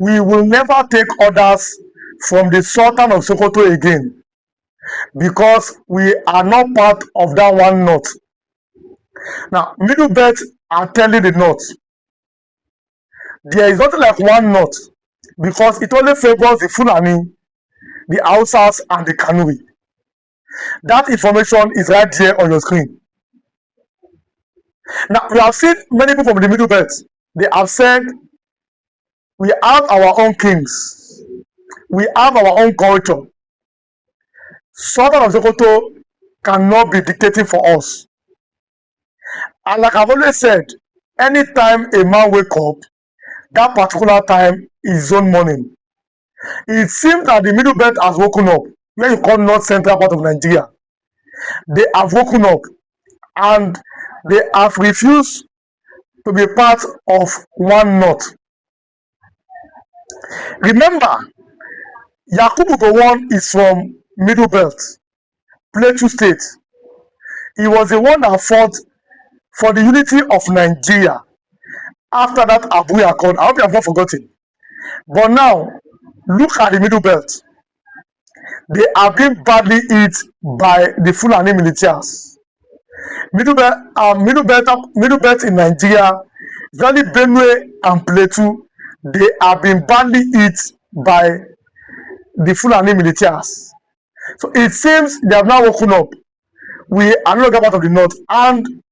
we will never take orders from the Sultan of Sokoto again, because we are not part of that one north. Now, Middle Belt are telling the north, there is nothing like one north, because it only favors the Fulani, the Hausas, and the Kanuri. That information is right there on your screen. Now, we have seen many people from the Middle Belt. They have said, we have our own kings, we have our own culture. Sultan of Sokoto cannot be dictating for us. And like I've always said, anytime a man wake up, that particular time is his own morning. It seems that the Middle Belt has woken up, where you call North Central part of Nigeria. They have woken up and they have refused to be part of one North. Remember, Yakubu Gowon is from Middle Belt, Plateau State. He was the one that fought for the unity of Nigeria after that Abu Accord. I hope you have not forgotten. But now, look at the Middle Belt. They are being badly hit by the Fulani militias. Middle Belt in Nigeria, especially Benue and Plateau, they are being badly hit by the Fulani militias. So it seems they have now woken up. We are no longer part of the North, and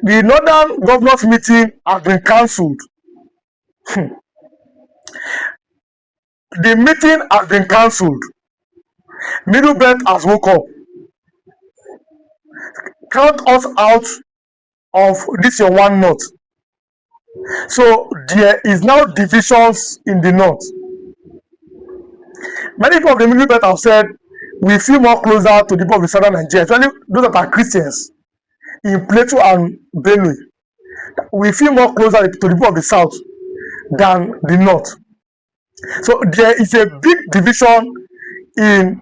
the Northern Governors meeting has been cancelled. The meeting has been cancelled. Middle Belt has woke up. Count us out of this your one North. So there is now divisions in the North. Many people of the Middle Belt have said we feel more closer to the people of the Southern Nigeria, especially those that are Christians in Plateau and Benue. We feel more closer to the people of the South than the North. So there is a big division in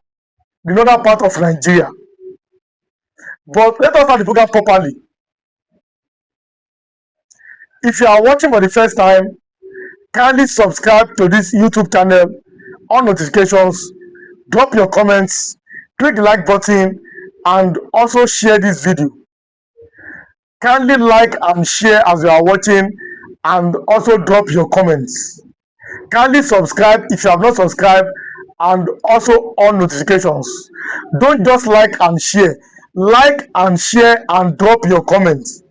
the northern part of Nigeria. But let us start the program properly. If you are watching for the first time, kindly subscribe to this YouTube channel, on notifications, drop your comments, click the like button, and also share this video. Kindly like and share as you are watching, and also drop your comments. Kindly subscribe if you have not subscribed, and also on notifications. Don't just like and share and drop your comments.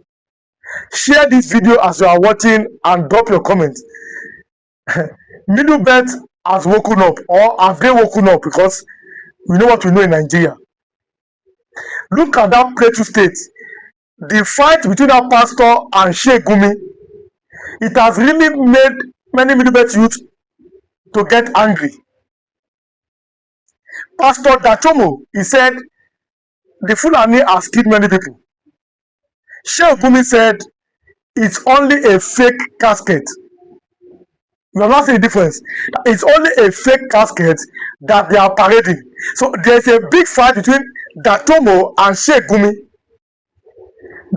Share this video as you are watching and drop your comments. Middle Belt has woken up, or have they woken up? Because we know what we know in Nigeria. Look at that Plateau State. The fight between that pastor and Sheikh Gumi, it has really made many Middle Belt youth to get angry. Pastor Dachomo, he said, the Fulani has killed many people. Sheikh Gumi said, it's only a fake casket. You are not seeing the difference. It's only a fake casket that they are parading. So there's a big fight between Dachomo and Sheikh Gumi.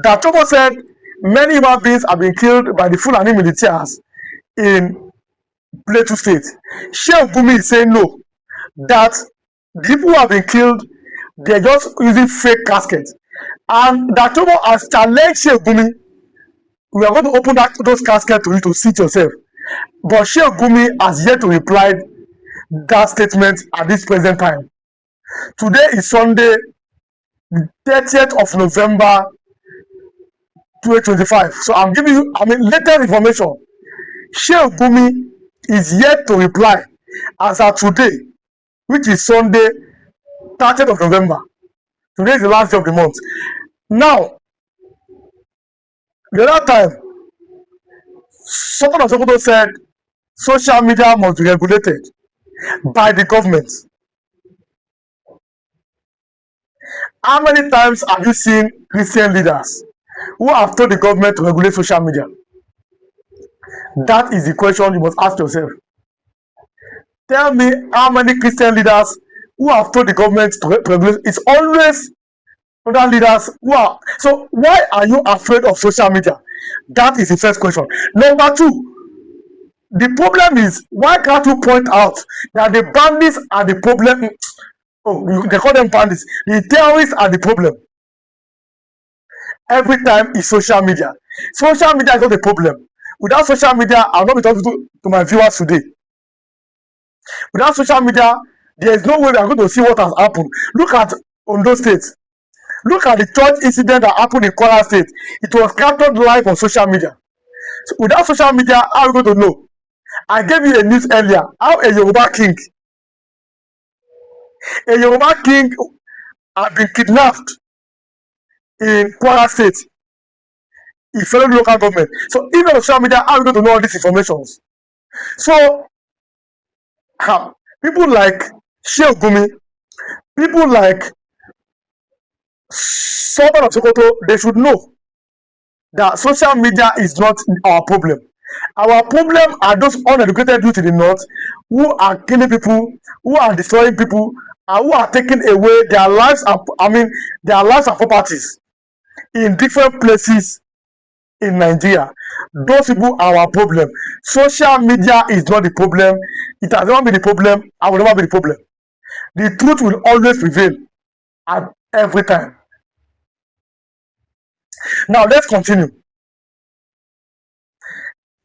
Dachomo said many human beings have been killed by the Fulani militias in Plateau State. Sheikh Gumi is saying no, that the people who have been killed, they're just using fake caskets. And Dachomo has challenged Sheikh Gumi. We are going to open those caskets to you to see it yourself. But Sheikh Gumi has yet to reply that statement at this present time. Today is Sunday, the 30th of November 2025. So I'm giving you latest information. Sheikh Gumi is yet to reply as of today, which is Sunday, 30th of November. Today is the last day of the month. Now, the other time, Sultan of Sokoto said social media must be regulated by the government. How many times have you seen Christian leaders who have told the government to regulate social media? That is the question you must ask yourself. Tell me how many Christian leaders who have told the government to regulate. It's always other leaders who are. So why are you afraid of social media? That is the first question. Number two, The problem is, why can't you point out that the bandits are the problem? Oh, they call them bandits. The terrorists are the problem. Every time is social media. Social media is not the problem. Without social media, I'll not be talking to my viewers today. Without social media, there is no way we are going to see what has happened. Look at Ondo State. Look at the church incident that happened in Kwara State. It was captured live on social media. So without social media, how are we going to know? I gave you a news earlier how a Yoruba king had been kidnapped in Kwara State, in fellow local government. So even on social media, how are we going to know all these informations? So people like Sheikh Gumi, people like Sultan of Sokoto, they should know that social media is not our problem. Our problem are those uneducated youth in the north who are killing people, who are destroying people, and who are taking away their lives and their lives and properties in different places in Nigeria. Those people are our problem. Social media is not the problem. It has never been the problem and will never be the problem. The truth will always prevail at every time. Now let's continue.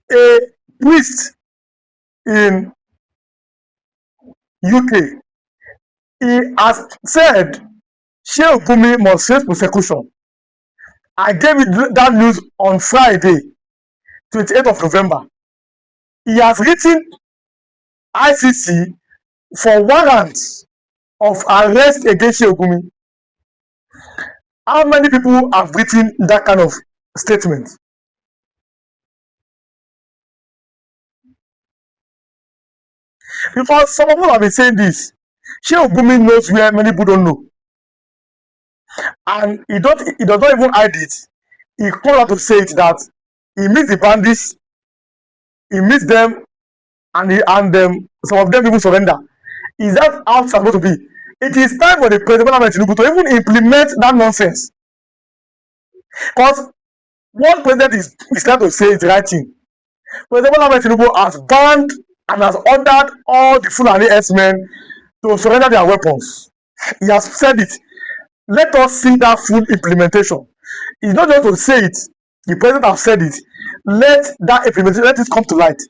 A priest in UK, he has said Sheikh Gumi must face prosecution. I gave you that news on Friday, 28th of November. He has written ICC for warrants of arrest against Sheikh Gumi. How many people have written that kind of statement? Because some of them have been saying this. Sheikh Gumi knows where many people don't know. And he does not even hide it. He comes out to say it that he meets the bandits, he meets them, and some of them even surrender. Is that how it's supposed to be? It is time for the president to even implement that nonsense. Because what president is trying to say is the right thing. President Tinubu has banned and has ordered all the Fulani herdsmen to surrender their weapons. He has said it. Let us see that full implementation. It's not just to say it. The president has said it. Let that implementation, let it come to light.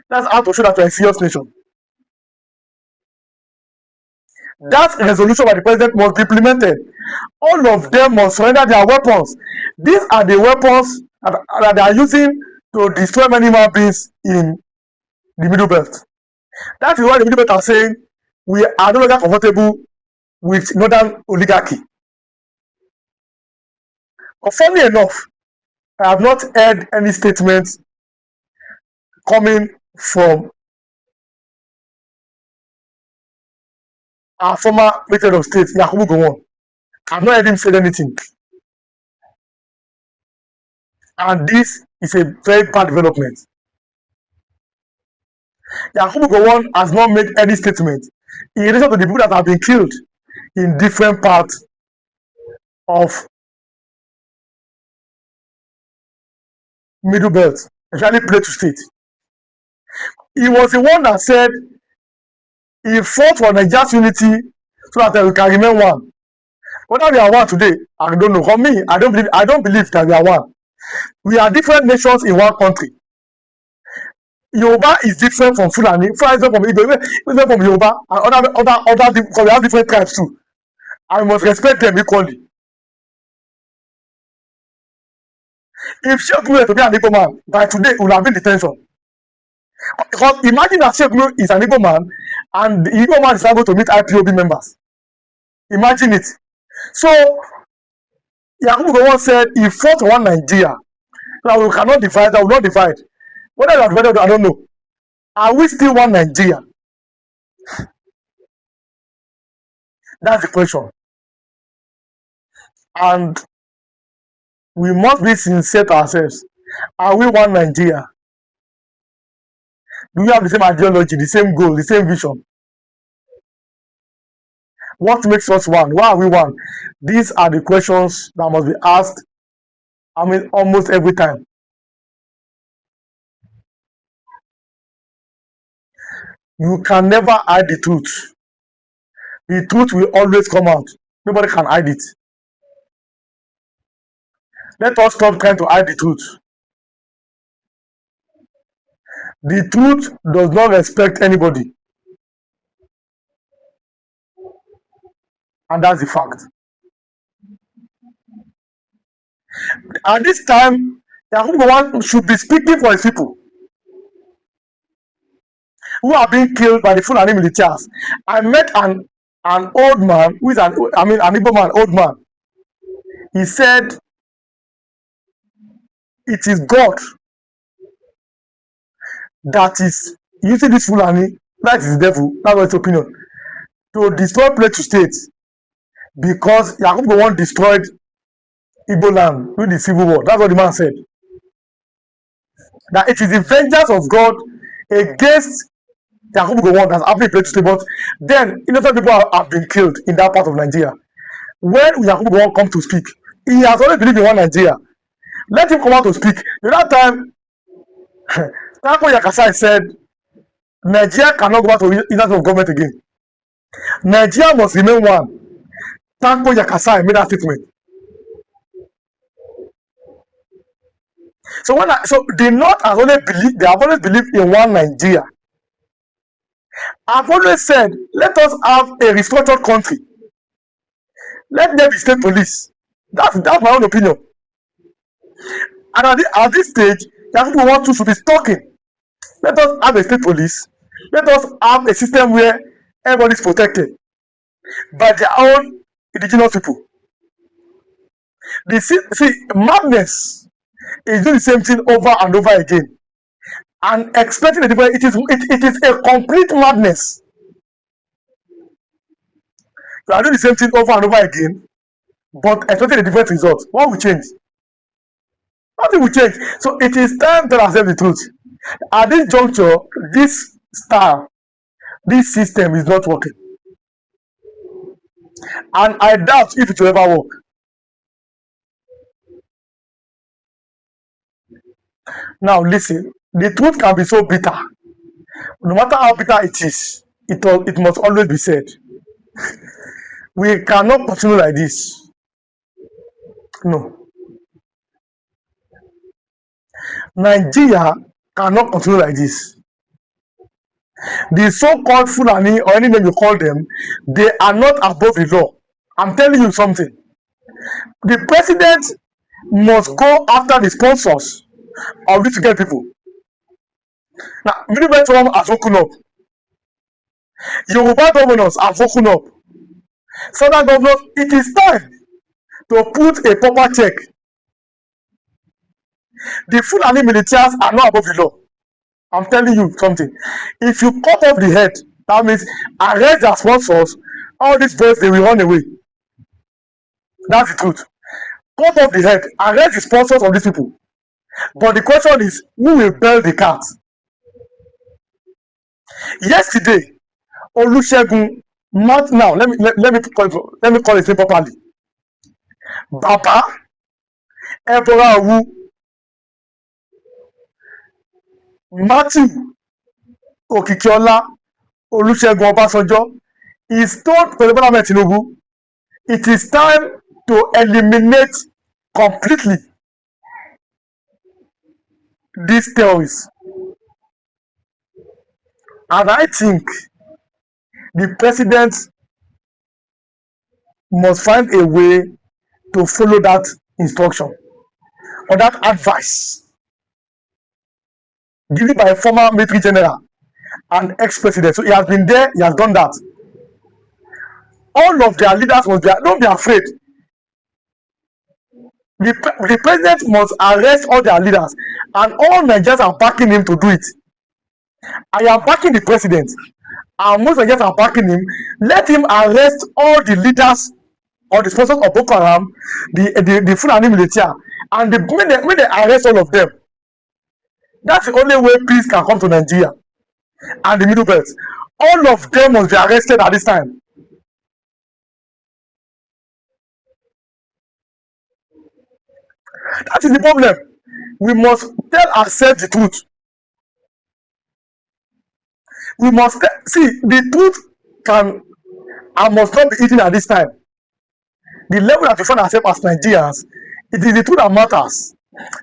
That's how to show that we're a serious nation. That resolution by the president must be implemented. All of them must surrender their weapons. These are the weapons that they are using to destroy many human beings in the Middle Belt. That is why the Middle Belt are saying we are no longer comfortable with northern oligarchy. But funnily enough, I have not heard any statement coming from our former Secretary of State, Yakubu Gowon. I have not heard him say anything. And this is a very bad development. Yakubu Gowon has not made any statement in relation to the people that have been killed in different parts of Middle Belt, especially Plateau State. He was the one that said he fought for Nigeria's unity so that we can remain one. Whether we are one today, I don't know. For me, I don't believe that we are one. We are different nations in one country. Yoruba is different from Fulani. Fulani is different from Igbo, different from Yoruba, and other because we have different tribes too. I must respect them equally. If Sheikh were to be an Igbo man, by today he would have been in detention. Because imagine that Sheikh is an Igbo man and the Igbo man is not going to meet IPOB members. Imagine it. So Yakubu Gowon said he fought for one Nigeria. Now we cannot divide, that will not divide. Whether we are divided, I don't know. Are we still one Nigeria? That's the question. And we must be sincere to ourselves. Are we one Nigeria? Do we have the same ideology, the same goal, the same vision? What makes us one? Why are we one? These are the questions that must be asked, almost every time. You can never hide the truth. The truth will always come out. Nobody can hide it. Let us stop trying to hide the truth. The truth does not respect anybody, and that's the fact. At this time, Yakubu Gowon should be speaking for his people who are being killed by the Fulani militias. I met an old man who is an Igbo man, old man. He said it is God that is using this Fulani, that is the devil, that's his opinion, to destroy Plateau State because Yakubu Gowon destroyed Igbo land during the civil war. That's what the man said. That it is the vengeance of God against Yakubu Gowon that's happening in Plateau State. But then innocent people have been killed in that part of Nigeria. When Yakubu Gowon come to speak, he has always believed in one Nigeria. Let him come out to speak. The that time, Tanko Yakasai said, Nigeria cannot go back to instance of government again. Nigeria must remain one. Tanko Yakasai made that statement. So the North has always believed, they have always believed in one Nigeria. I've always said, let us have a restructured country. Let there be state police. That's my own opinion. And at this stage, Yakubu want to should be talking. Let us have a state police. Let us have a system where everybody is protected by their own indigenous people. Madness is doing the same thing over and over again and expecting a different. It is a complete madness. You are doing the same thing over and over again, but expecting a different result. What will change? Nothing will change. So it is time to accept the truth. At this juncture, this style, this system is not working. And I doubt if it will ever work. Now listen, the truth can be so bitter. No matter how bitter it is, it must always be said. We cannot continue like this. No. Nigeria cannot continue like this. The so-called Fulani, or any name you call them, they are not above the law. I'm telling you something. The president must go after the sponsors of these get people. Now, Middle Trump has woken up. Yoruba governors have woken up. Southern governors, it is time to put a proper check. The Fulani militias are not above the law. I'm telling you something. If you cut off the head, that means arrest their sponsors, all these boys, they will run away. That's the truth. Cut off the head, arrest the sponsors of these people. But the question is, who will bail the cat? Yesterday, Olusegun, now let me call his name properly. Baba Ebora Owu, Matthew Okikiola, Olusegun Obasanjo is told President Bola Ahmed Tinubu it is time to eliminate completely these terrorists. And I think the president must find a way to follow that instruction or that advice given by a former military general and ex-president. So he has been there, he has done that. All of their leaders must be, don't be afraid. The president must arrest all their leaders, and all Nigerians are backing him to do it. I am backing the president, and most Nigerians are backing him. Let him arrest all the leaders or the sponsors of Boko Haram, the Fulani militia, and when they arrest all of them. That's the only way peace can come to Nigeria and the Middle Belt. All of them must be arrested at this time. That is the problem. We must tell ourselves the truth. We must see the truth can and must not be eaten at this time. The level that we find ourselves as Nigerians, it is the truth that matters.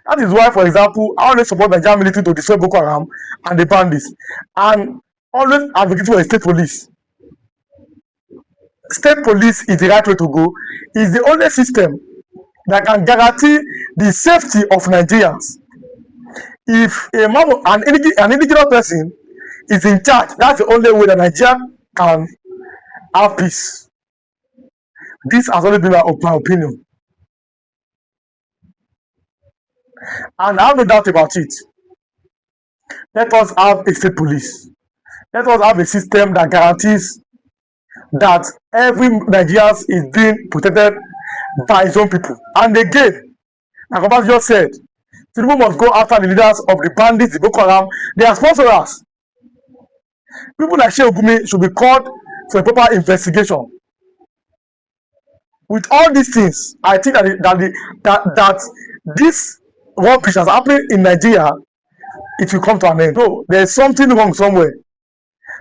That is why, for example, I always support Nigerian military to destroy Boko Haram and the bandits, and always advocate for a state police. State police is the right way to go. It's the only system that can guarantee the safety of Nigerians. If a man, an indigenous person is in charge, that's the only way that Nigeria can have peace. This has always been my opinion, and I have no doubt about it. Let us have a state police. Let us have a system that guarantees that every Nigerian is being protected by his own people. And again, like Obas just said, Tinubu must go after the leaders of the bandits, the Boko Haram, their sponsors. People like Sheikh Gumi should be called for a proper investigation. With all these things, I think that this rubbish has happened in Nigeria, it will come to an end. So there is something wrong somewhere.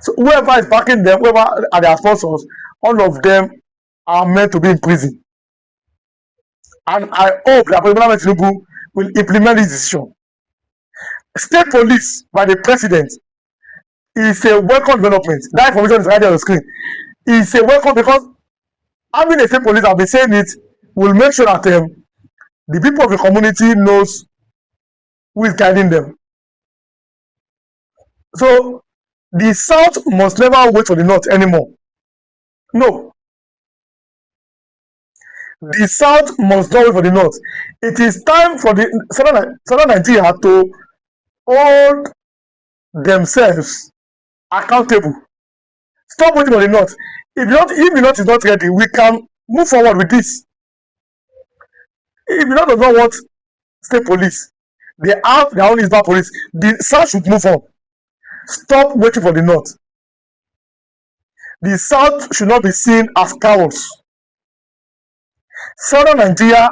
So whoever is backing them, whoever are their sponsors, all of them are meant to be in prison. And I hope that President Tinubu will implement this decision. State police by the president is a welcome development. That information is right there on the screen. It's a welcome because having a state police, I've been saying it, will make sure that the people of the community knows who is guiding them. So the South must never wait for the North anymore. No. The South must not wait for the North. It is time for the Southern Nigeria to hold themselves accountable. Stop waiting for the North. If the North is not ready, we can move forward with this. If the North does not want state police, they have their own Isba police. The South should move on. Stop waiting for the North. The South should not be seen as cowards. Southern Nigeria,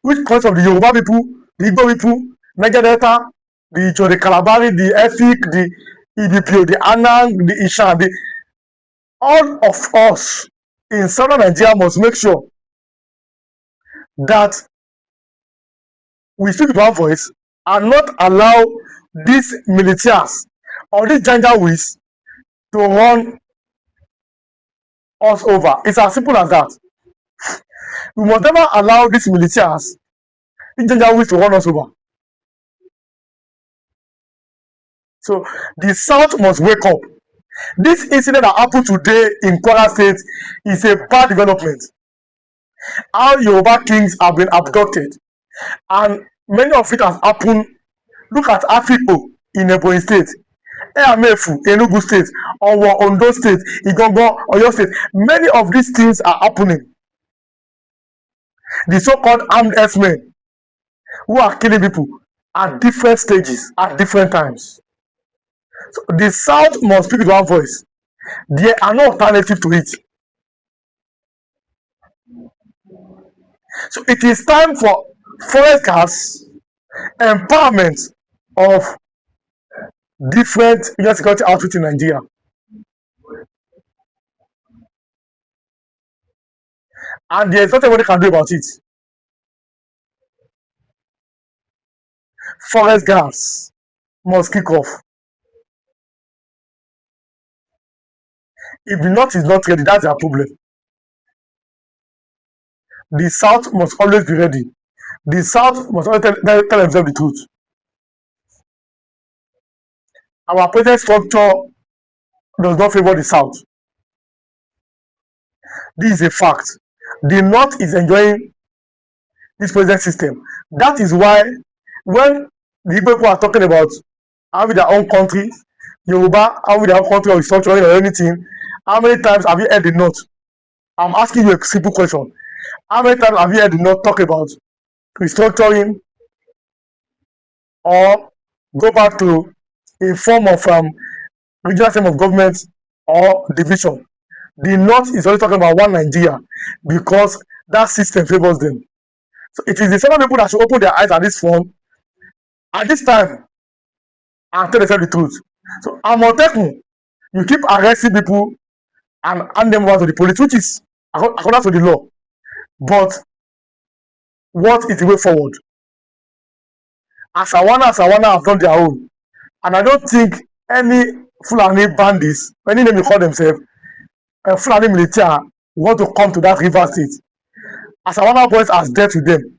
which consists of the Yoruba people, the Igbo people, Niger Delta, the Ijo, the Kalabari, the Efik, the Ibipio, the Anang, the Ishan, all of us in Southern Nigeria must make sure that we speak with one voice and not allow these militias or these janjaweeds to run us over. It's as simple as that. We must never allow these militias, these janjaweeds to run us over. So the South must wake up. This incident that happened today in Kwara State is a bad development. How Yoruba kings have been abducted, and many of it has happened. Look at Afiko in Ebonyi State, Eamefu, Enugu State, Owo, Ondo State, Igongo, Oyo State. Many of these things are happening. The so-called armed herdsmen who are killing people at different stages, at different times. So the South must speak with one voice. There are no alternative to it. So it is time for forest guards, empowerment of different security outfits in Nigeria. And there is nothing anybody can do about it. Forest guards must kick off. If the North is not ready, that's their problem. The South must always be ready. The South must always tell themselves the truth. Our present structure does not favor the South. This is a fact. The North is enjoying this present system. That is why when the people are talking about having their own country, Yoruba having their own country or restructuring or anything, how many times have you heard the North? I'm asking you a simple question. How many times have you heard the North talk about restructuring or go back to a form of regional system of government or division? The North is only talking about one Nigeria because that system favors them. So it is the southern people that should open their eyes at this phone at this time and tell themselves the truth. So Amotekun, You keep arresting people and hand them over to the police, which is according to the law. But what is the way forward? Asawana have done their own. And I don't think any Fulani bandits, any name you call themselves, Fulani military, want to come to that river state. Asawana boys has dealt with them.